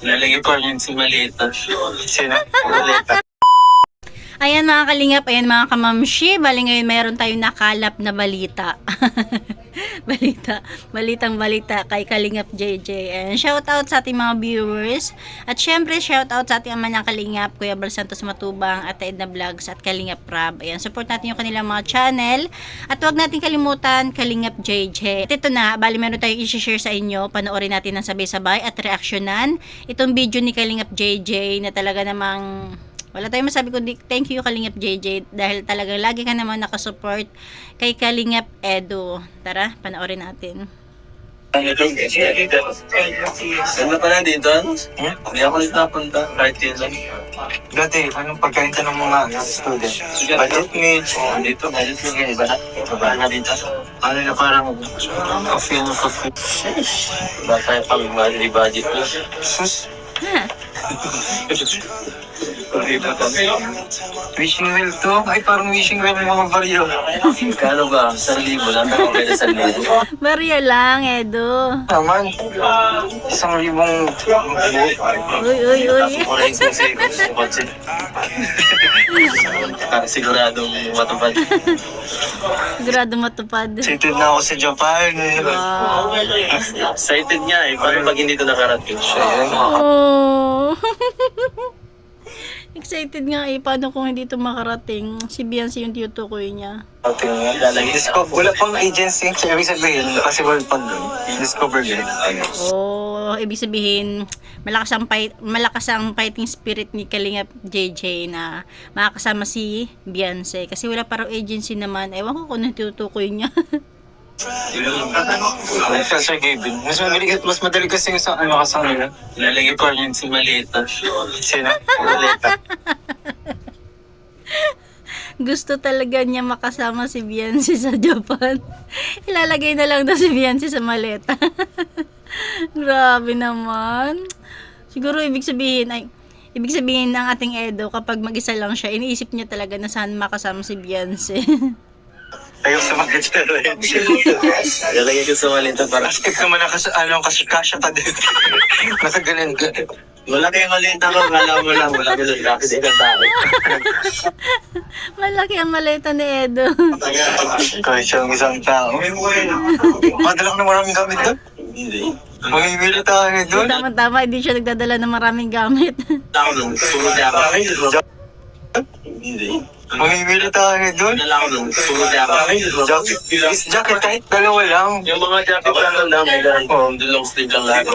Lalagay pa rin si Malita. Sino? Malita. Ayan mga kalingap, ayan mga kamamshi, bali ngayon mayroon tayong nakalap na balita. Balitang balita kay Kalingap JJ. And shout out sa ating mga viewers. At syempre shout out sa ating ama ng Kalingap, Kuya Bal Santos Matubang, at Edna Vlogs at Kalingap Rab. Ayan, support natin yung kanilang mga channel. At huwag natin kalimutan Kalingap JJ. At ito na, bali meron tayong i-share sa inyo. Panoorin natin ng sabay-sabay at reaksyonan itong video ni Kalingap JJ na talaga namang wala tayong masabi kundi thank you Kalingap JJ dahil talagang lagi ka naman nakasupport kay Kalingap Edu. Tara, panoorin natin. Ano pala dito? Hindi ako dito napunta. Kahit yun lang. Dati, anong pagkain ng mga student? Budget meals. Dito, budget meals yung iba na. Iba na dito. Ano na parang coffee na coffee. Iba tayo pang budget meals. Sus, Wishing wishing well to? Ay, parang wishing well ng mga baryo. Kano ba? 1,000 lang ako kaya 1,000. Maria lang, Edu. Naman, 1,000. Uy. Orange na si kotse. Siguradong matupad. Sigurado matupad. Excited na ako sa Japan. Wow. Excited nga eh. Paano pag hindi ito nakarating siya? Oh. Excited nga eh. Paano kung hindi ito makarating? Si Beyonce yung tinutukoy niya. Wala pang agency. So, ibig sabihin, possible pag discover din. Oh, ibig sabihin, malakas ang fighting spirit ni Kalingap JJ na makakasama si Beyonce. Kasi wala parang agency naman. Ewan ko kung natutukoy niya. Sir Gavin, mas madali kasi yung sa ano kasama nila. Lalagay pa rin si Malita. Sino? Malita. Gusto talaga niya makasama si Beyonce sa Japan. Ilalagay na lang daw si Beyonce sa maleta. Grabe naman. Siguro ibig sabihin ng ating Edo kapag mag-isa lang siya, iniisip niya talaga na saan makasama si Beyonce. Ayaw sa mga challenge. Lalagay ko sa Malita para. Skip naman kasi kasya ka din. Nakagalan ka. Wala kayong Malita ko. Kala mo lang. Wala kayong kasi ilang tao. Malaki ang maleta ni Edo. Kahit siyang isang tao. Madala ko na maraming gamit doon. Hindi. Mamimili tayo doon. Tama-tama, hindi siya nagdadala ng maraming gamit. Ako nung sumunod ako. Hindi. Mamimili tayo doon. Dala ko nung sumunod ako. Jacket kahit dalawa lang. Yung mga jacket lang may lang. Long sleeve lang lahat.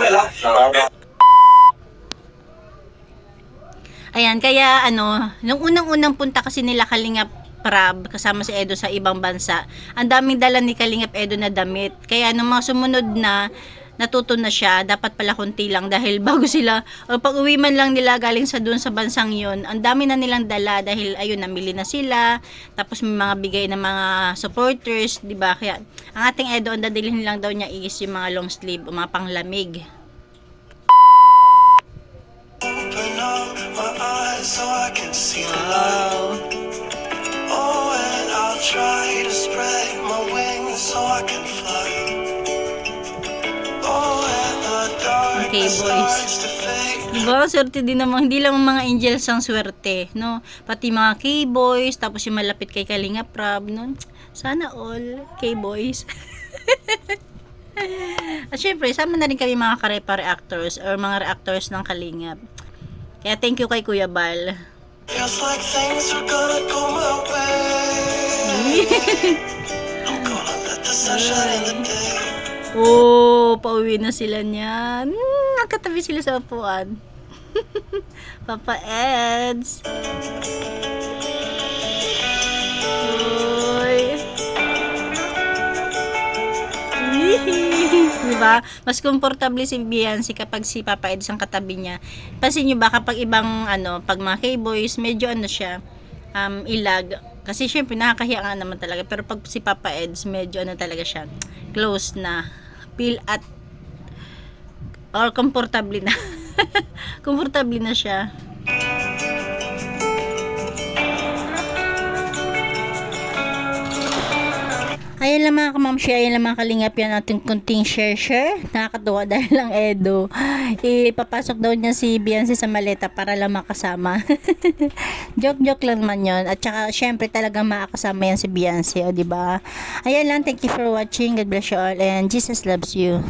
Ayan, kaya nung unang-unang punta kasi nila Kalingap Rab kasama si Edo sa ibang bansa, ang daming dala ni Kalingap Edo na damit. Kaya nung mga sumunod na, natuto na siya, dapat pala konti lang dahil bago sila, o pag uwi man lang nila galing sa dun sa bansang yun, ang dami na nilang dala dahil ayun, namili na sila, tapos may mga bigay ng mga supporters, di ba? Kaya ang ating Edo, ang dadalhin lang daw niya is yung mga long sleeve o mga panglamig. Open up my eyes so I can see the light. Oh, and I'll try to spread my wings so I can fly. Oh, and the Okay, darkness boys. starts to fade. Diba? Swerte din naman. Hindi lang mga angels ang swerte, no? Pati mga K-boys, tapos yung malapit kay Kalingap Rab, no? Sana all K-boys. At syempre, sama na rin kami mga karepa reactors or mga reactors ng Kalingap. Kaya thank you kay Kuya Bal. Feels like things are gonna go my way. I'm gonna let the sunshine in the day. Oh, pauwi na sila niyan. Nakatabi sila sa upuan. Papa Eds. Uy. Diba? Mas komportable si Beyonce kapag si Papa Eds ang katabi niya. Pansin nyo ba kapag ibang pag mga K-boys, medyo siya, ilag. Kasi syempre nakakahiya nga naman talaga. Pero pag si Papa Eds, medyo talaga siya, close na. Feel at or komportable na. Komportable na siya. Ayan lang mga kamamshi, ayan lang mga kalingap, yan ating kunting share. Nakakatuwa dahil lang Edo. Ipapasok daw niya si Beyonce sa maleta para lang makasama. Joke lang man yun. At saka syempre talagang makakasama yan si Beyonce, o diba? Ayan lang, thank you for watching. God bless you all and Jesus loves you.